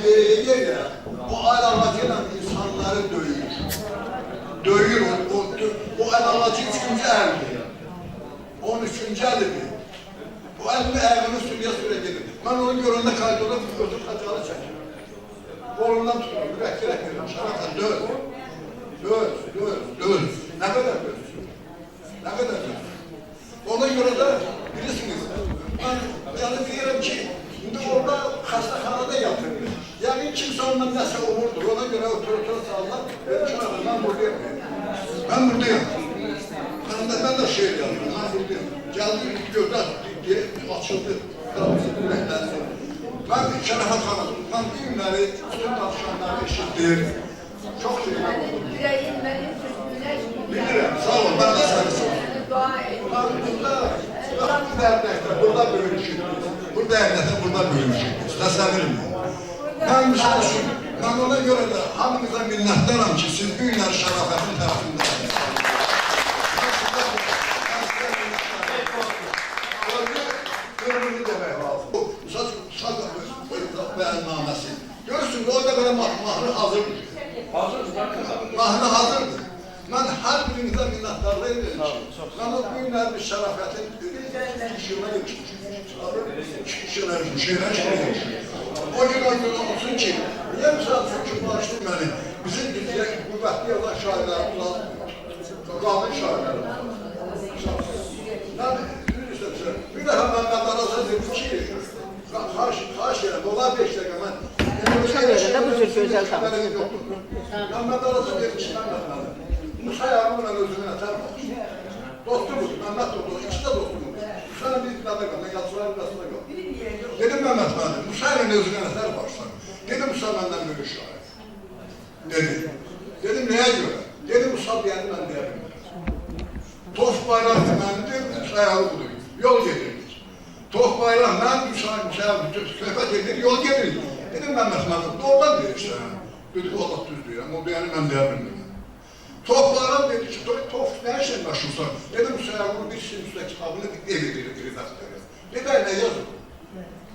yer ya, o alametiyle insanları döyür. Döyür, o alameti 3-cü əldir. 13-cü əldir. Bu əlini əyğini sürüyə gedir. Mən onu görəndə kaydoda ötüb xacalı çəkirəm. Qolundan tuturum, ürək verirəm, şarafla döz. Nə qədər döz? Nə qədər döz? Ona görə də bilirsiniz, mən yəni deyirəm ki, indi orada xəstəxanada yatırır. Yəni kimsə ondan nəsə umurdur, ona görə otur sağlar, mən buradayım. Mən buradayım. Mən də şeir yazdım, mən buradayım. Gəldi, gözlər açıldı, qapısı ürəkləndi. Mən Şərəfət xanım, mən bu günləri, bütün danışanları eşitdim. Çox şeyler oldu. Bilirəm, sağ ol, mən də səni sağ ol. Burada bölüşük. Bu dərdədə burada bölüşük. Təsəvvürüm. Mən misal üçün, mən ona görə də hamınıza minnətdaram ki, siz bu günləri Şərafətin tərəfindəsiniz. Görünü demək lazım. Bu bəyannaməsi. Görürsün, orada belə mahnı hazırdır. Mahnı hazırdır. Mən hər birinizə minnətdarlıq edirəm ki, mən o günlərdir Şərafətin işinə geçmişim. Şeirə o gün olsun ki, niyə misal üçün ki, başlayın məni, bizim qüvvətli olan şairlərimiz, qadın şairlərimiz. Bir dəfə Məmməd Araza dedi ki, xahiş edirəm, onlar 5 dəqiqə mən... Başa görə də bu cür gözəl tanışsındır. Məmməd Araza dedi ki, Musa Yarımla özünə nətər baxır. Dostumuz, Məmməd dostumuz, ikisi də dostumuz. Musa'nın bir qadar qal, yazıların arasında qal. Dedim Məmməd mənim, Musa ilə özünə nətər baxırsan. Dedim Musa məndən böyük şair. Dedim, nəyə görə? Dedim Musa deyəni mən deyə bilmirəm. Tof bayram məndir, Musa Yarımdır. Yol gedirdik. Tof bayram, mən söhbət edir, yol gedirdik. Dedim Məmməd mənim, doğrudan deyirsən. Dedik, Allah düz deyirəm, o deyəni mən deyə bilmirəm. Toplarım dedi ki, Tof nə işlə məşğulsan? Dedim, Müsəyəqurun bir işin üstə kitabını ev edir, dəftəri. Dedər, nə yazır?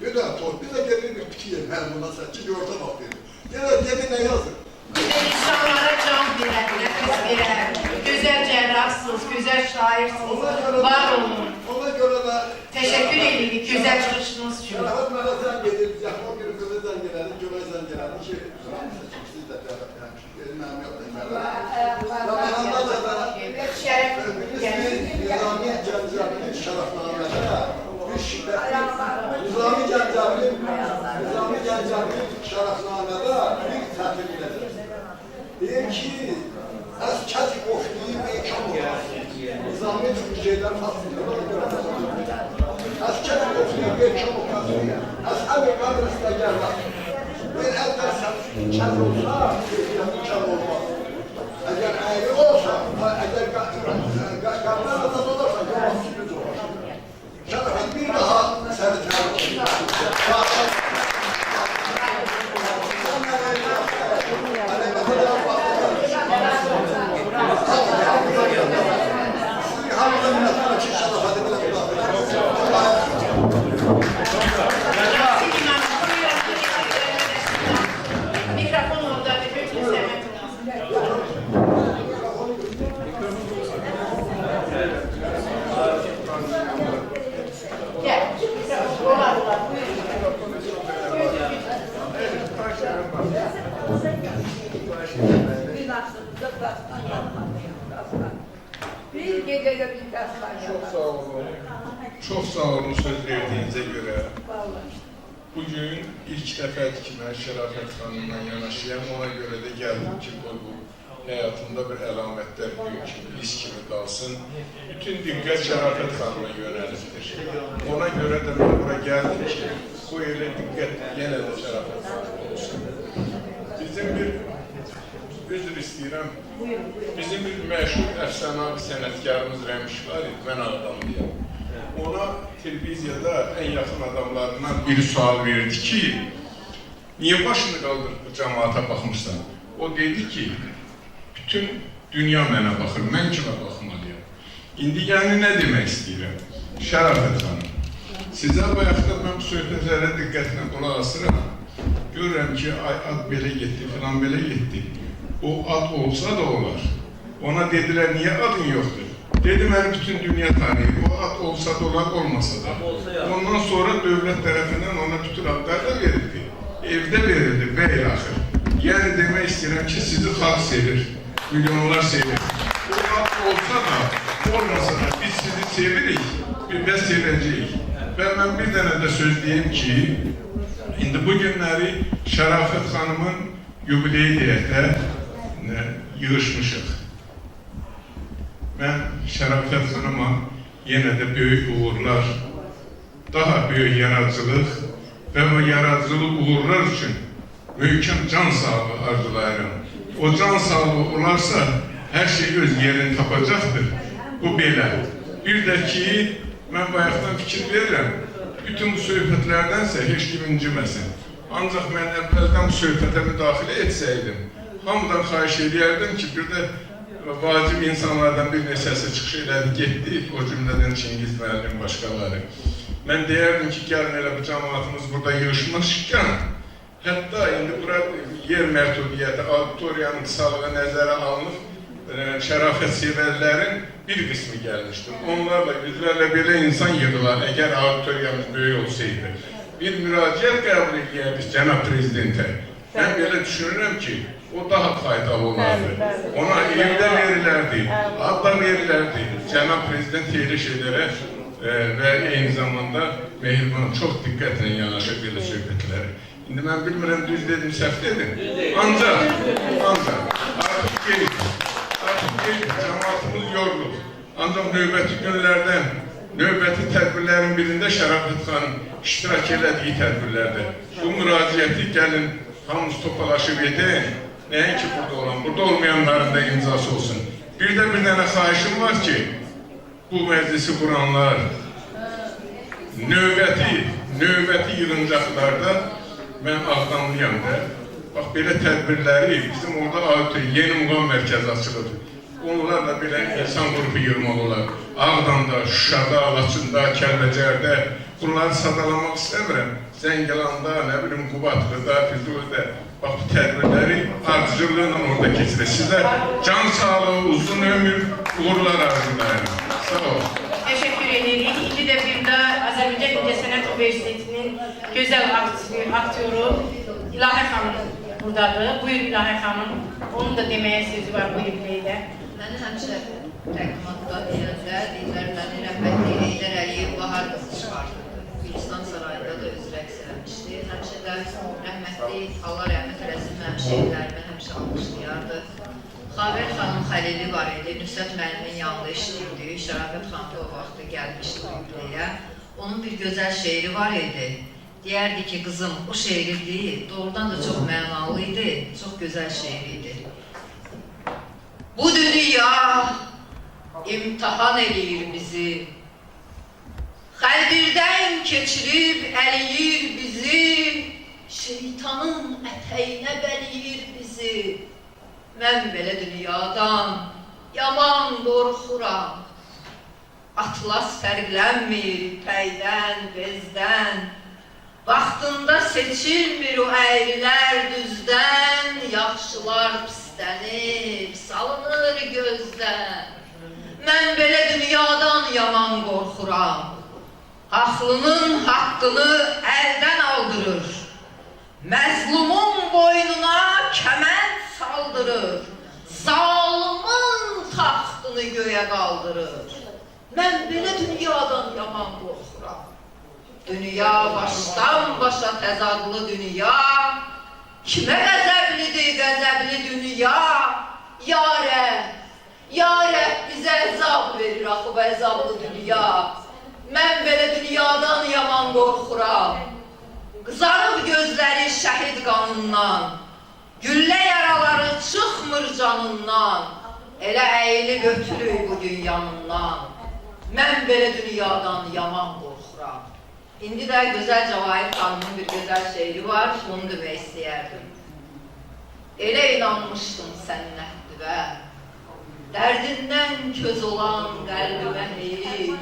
Dedər, Tof, biz də gedir bir piti yer, mən bundan sən ki, yorta bax dedi. Dedi, nə yazır? İnsanlara can bilədilər, biz verər. Gözəl cərrahsınız, gözəl şairsiniz, var olun. Ona görə də... Təşəkkür edirik, gözəl çıxışınız üçün. Şərafət mənə zəng edir, yaxın günü qızı zəng elədi, gömək zəng elədi ki, siz də mənim yoxdayım. Nizami Gəncəvinin şərəfnamədə Nizami Gəncəvinin şərəfnamədə bir tətil edir. Deyir ki, əz kəci qoşlayıb eykam olmasın. Nizami çünki şeylər faslında əz kəci qoşlayıb eykam olmasın. Əz həmi qadrısına gəlməsin. Ben əvvəl sənin kəz olsa, kəm olmaz. Əgər əyri olsa, əgər qadına da olarsa, yoxası güc olar. Şərəfət bir daha səni tərəf Çox sağ olun söz verdiyinizə görə. Bugün ilk dəfədir ki, mən Şərafət xanımla yanaşıyam. Ona görə də gəldim ki, bu həyatımda bir əlamətlər kimi, iz kimi qalsın. Bütün diqqət Şərafət xanıma yönəlibdir. Ona görə də mən bura gəldim ki, bu elə diqqət yenə də Şərafət xanıma olsun. Bizim bir üzr istəyirəm. Bizim bir məşhur əfsanavi sənətkarımız Rəmiş var idi, mən adamlıyam. Ona televiziyada ən yaxın adamlarından biri sual verdi ki, niyə başını qaldırıb cəmaata baxmışsan? O dedi ki, bütün dünya mənə baxır, mən kimə baxmalıyam. İndi yəni nə demək istəyirəm? Şərafət xanım, sizə bayaqda mən bu söhbətlərə diqqətlə qulaq asıram. görürəm ki, ay ad belə getdi, filan belə getdi. O ad olsa da olar. Ona dedilər, niyə adın yoxdur? Dedi, məni bütün dünya tanıyır. O ad olsa da olar, olmasa da. Ondan sonra dövlət tərəfindən ona bütün adlar da verildi. Evdə verildi və ilaxır. Yəni demək istəyirəm ki, sizi xalq sevir, milyonlar sevir. O ad olsa da, olmasa da biz sizi sevirik və sevəcəyik. Və mən bir dənə də söz deyim ki, indi bu günləri Şərafət xanımın yubileyi deyək də yığışmışıq. Mən Şərafət xanıma yenə də böyük uğurlar, daha böyük yaradıcılıq və o yaradıcılıq uğurlar üçün möhkəm can sağlığı arzulayıram. O can sağlığı olarsa hər şey öz yerini tapacaqdır. Bu belə. Bir də ki, mən bayaqdan fikir verirəm, bütün bu söhbətlərdənsə heç kim inciməsin. Ancaq mən əvvəldən bu söhbətə müdaxilə etsəydim, hamıdan xahiş edərdim ki, bir də vacib insanlardan bir neçəsi çıxış elədi, getdi, o cümlədən Çingiz müəllim, başqaları. Mən deyərdim ki, gəlin elə bu cəmaatımız burada yığışmışkən, hətta indi bura yer məhdudiyyəti, auditoriyanın qısalığı nəzərə alınıb, şərafət sevərlərin bir qismi gəlmişdir. Onlarla, yüzlərlə belə insan yığılar, əgər auditoriyamız böyük olsaydı. Bir müraciət qəbul edəyərdik cənab prezidentə. Mən belə düşünürəm ki, o daha faydalı olardı. Ona evdə verilərdi, adda verilərdi. Cənab prezident elə şeylərə və eyni zamanda mehriban, çox diqqətlə yanaşır belə söhbətləri. İndi mən bilmirəm, düz dedim, səhv dedim. Ancaq, artıq gelib. Cəmaatımız yorulur. Ancaq növbəti günlərdən, növbəti tədbirlərin birində Şərafət xanım iştirak elədiyi tədbirlərdə bu müraciəti gəlin, hamımız topalaşıb edin, nəinki burada olan, burada olmayanların da imzası olsun. Bir də bir dənə xahişim var ki, bu məclisi quranlar növbəti yığıncaqlarda mən Ağdamlıyam da, bax, belə tədbirləri bizim orada auditoriya, yeni muğam mərkəzi açılır. Onlarla belə insan qrupu yığmaq olar. Ağdamda, Şuşada, Laçında, Kəlbəcərdə bunları sadalamaq istəmirəm. Zəngilanda, nə bilim, Qubadlıda, Füzulidə bax, bu tədbirləri ardıcılığıyla orada keçirir. Sizə can sağlığı, uzun ömür, uğurlar arzulayırım. Sağ olun. Teşekkür ederim. İndi də bir də Azərbaycan İncəsənət Universitetinin gözəl aktyoru İlahə xanım buradadır. Buyur İlahə xanım. Onun da deməyə sözü var bu yubileydə. Məni həmişə təqdimatda deyəndə, deyirlər, məni rəhmətli Heydər Əliyev Bahar qızı çıxartdı. Gülüstan sarayında da öz rəqs eləmişdi. Həmişə də rəhmətli, Allah rəhmət eləsin, mənim şeirlərimi həmişə almışlayardı. Xavər xanım Xəlili var idi, Nüsrət müəllimin yanında işləyirdi. Şərafət xanım da o vaxtı gəlmişdi bu yubileyə. Onun bir gözəl şeiri var idi. Deyərdi ki, qızım, o şeiri deyil, doğrudan da çox mənalı idi, çox gözəl şeir idi. Bu dünya imtihan eləyir bizi, xəlbirdən keçirib əliyir bizi, şeytanın ətəyinə bəliyir bizi. Mən belə dünyadan yaman qorxuram, atlas fərqlənmir pəydən, bezdən, vaxtında seçilmir o əyrilər düzdən, yaxşılar pislənir, salınır gözdən. Mən belə dünyadan yaman qorxuram, haqlının haqqını əldən aldırır, məzlumun boynuna kəmənd saldırır, zalimin taxtını göyə qaldırır. Mən belə dünyadan yaman qorxuram. Dünya başdan başa təzadlı dünya, kimə qəzəblidir qəzəbli dünya? Ya Rəbb bizə əzab verir axı bu əzablı dünya. Mən belə dünyadan yaman qorxuram. Qızarıb gözləri şəhid qanından, güllə yaraları çıxmır canından, elə əyilib ötürük bugün yanından. Mən belə dünyadan yaman qorxuram. İndi də gözəl Cavahir xanımın bir gözəl şeiri var, onu demək istəyərdim. Elə inanmışdım sən nəhdivə, dərdindən köz olan qəlbimə heyif,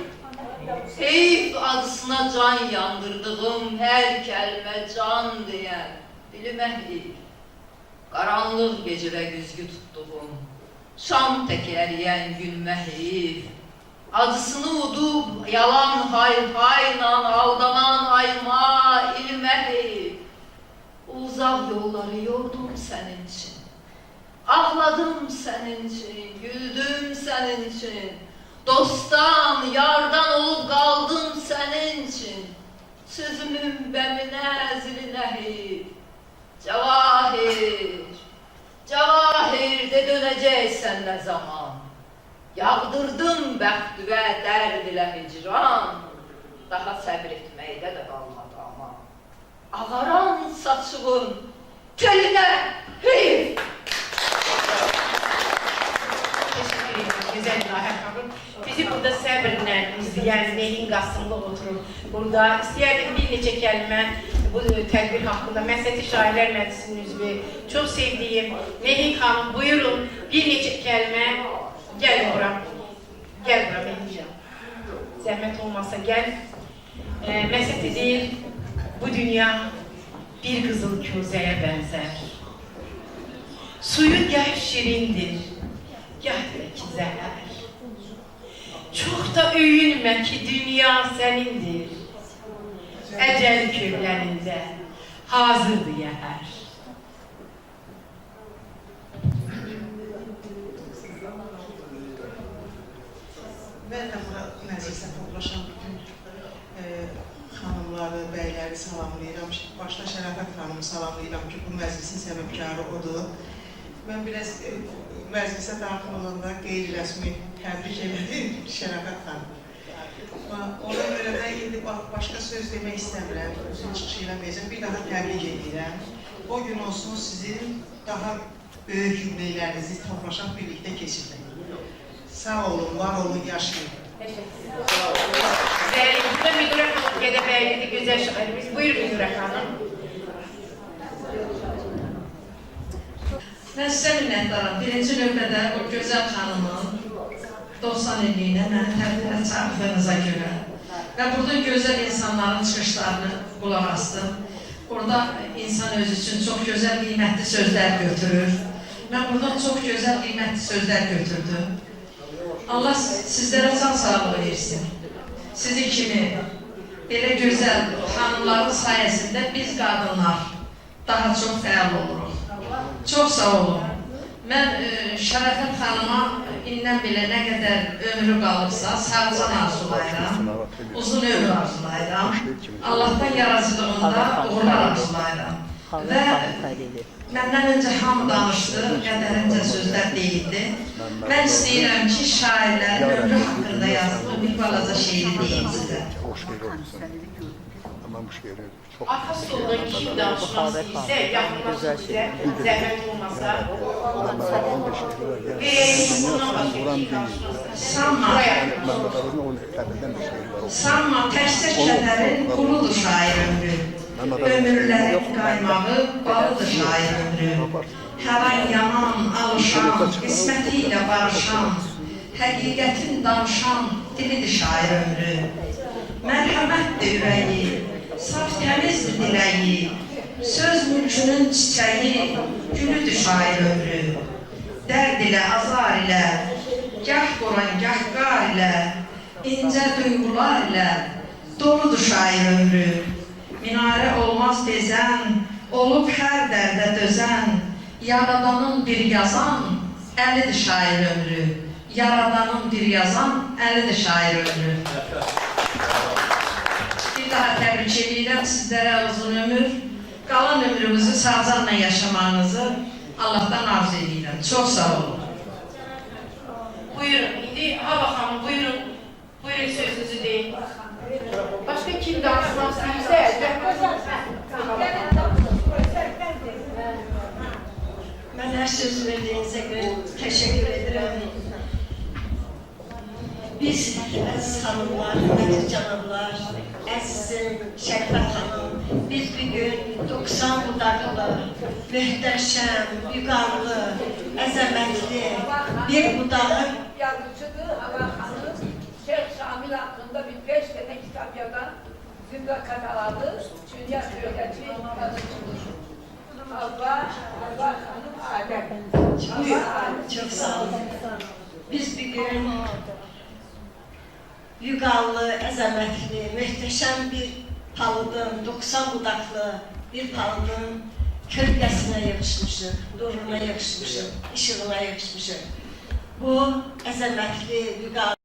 heyif acısına can yandırdığım hər kəlmə can deyən, bilməkdir. Qaranlıq gecədə güzgü tutduğum, şam təkəriyən gülməkdir. Acısını udub, yalan hay-hayla aldanan ayma ilməkdir. Uzaq yolları yordum sənin üçün. Ağladım sənin üçün, güldüm sənin üçün. Dostdan, yardan olub qaldım sənin üçün. Sözümün bəminə zilinəhir. Cavahir, cavahir de dönəcəksən nə zaman. Yağdırdım bəxtüvə dərd ilə hicran. Daha səbr etməkdə də qalmadı ama. Ağaran saçığın telinə heyf. Teşekkür ederim güzel İlahi Hanım. Bizi burada səbirlə izləyən Neyin Qasımlı oturur. Burada istəyərdim bir neçə kəlmə bu tədbir haqqında Məsəti Şairlər Məclisinin üzvü, çox sevdiyim Neyin Hanım, buyurun bir neçə kəlmə. Gəl bura. Gəl bura benim. Zəhmət olmasa gəl. Məsəti deyir, bu dünya bir qızıl közəyə bənzər. Suyu gəh şirindir, gəh də ki zəhər. Çox da öyünmə ki dünya sənindir. Əcəl köllərində hazırdır yəhər. Mən də bura məclisə toplaşan bütün xanımları, bəyləri salamlayıram. Başda Şərafət xanımı salamlayıram ki, bu məclisin səbəbkarı odur. Mən biraz məclisə daxil olanda qeyri-rəsmi təbrik edim Şərafət xanım. Ona görə də indi başqa söz demək istəmirəm, özün çıxışı eləməyəcəm, bir daha təbrik edirəm. O gün olsun sizin daha böyük yubileylərinizi toplaşaq birlikdə keçirmək. Sağ olun, var olun, yaşayın. Burada Müdürə Hanım Gədəbəylidir, gözəl şairimiz. Buyur Müdürə Hanım. Mən sizə minnətdaram. Birinci növbədə o gözəl xanımın 90 illiyinə məni təbdirə çağırdığınıza görə və burada gözəl insanların çıxışlarını qulaq astım. Orada insan özü üçün çox gözəl, qiymətli sözlər götürür. Mən buradan çox gözəl, qiymətli sözlər götürdüm. Allah sizlərə can sağlığı versin. Sizi kimi belə gözəl xanımların sayəsində biz qadınlar daha çox fəal oluruq. Çox sağ olun. Mən Şərafət xanıma indən belə nə qədər ömrü qalıbsa, sağcan arzulayıram, uzun ömür arzulayıram, Allahdan yaradıcılığında uğurlar arzulayıram. Və məndən öncə hamı danışdı, qədərincə sözlər deyildi. Mən istəyirəm ki, şairlərin ömrü haqqında yazdığı bir balaca şeiri deyim sizə. Arka soldan kim danışmaz ise, yaxınlaşır bizə, zəhmət olmasa, verəyimiz bundan başqa kim danışmaz. Sanma, təkcə kədərin quludur şair ömrü. Ömürlərin qaymağı balıdır şair ömrü. Həvan yanan, alışan, qisməti ilə barışan, həqiqətin danışan dilidir şair ömrü. Mərhəmətdir ürəyi, saf təmizdir diləyi, söz mülkünün çiçəyi, gülüdür şair ömrü. Dərd ilə, azar ilə, gah qoran, gah qar ilə, incə duyğular ilə doludur şair ömrü. Minarə olmaz bezən, olub hər dərdə dözən, yaradanın bir yazan, əlidir şair ömrü. Yaradanın bir yazan, əlidir şair ömrü. Bir daha təbrik edirəm sizlərə uzun ömür, qalan ömrümüzü sağcanla yaşamağınızı Allah'tan arzu edirəm. Çox sağ olun. Buyurun, indi Hava xanım, buyurun. Buyurun sözünüzü deyin. Başka kim danışmaz sizə? Ben her söz verdiğinize göre teşekkür ederim. Biz aziz hanımlar, hürmetli canımlar, əzizim Şərafət xanım, biz bir gün 90 budaqlı, mühtəşəm, vüqarlı, əzəmətli bir budağı yazıcıdır Hava Hanım. Şeyh Şamil hakkında bir 5 tane kitap yazan Zümra Kataladı, Dünya Söyleci yazıcıdır. Hava Hanım Adem. Çok sağ olun. Biz bir gün vüqarlı, əzəmətli, möhtəşəm bir palıdın, 90 budaqlı bir palıdın kölgəsinə yığışmışıq, nuruna yığışmışıq, işığına yığışmışıq. Bu əzəmətli, vüqarlı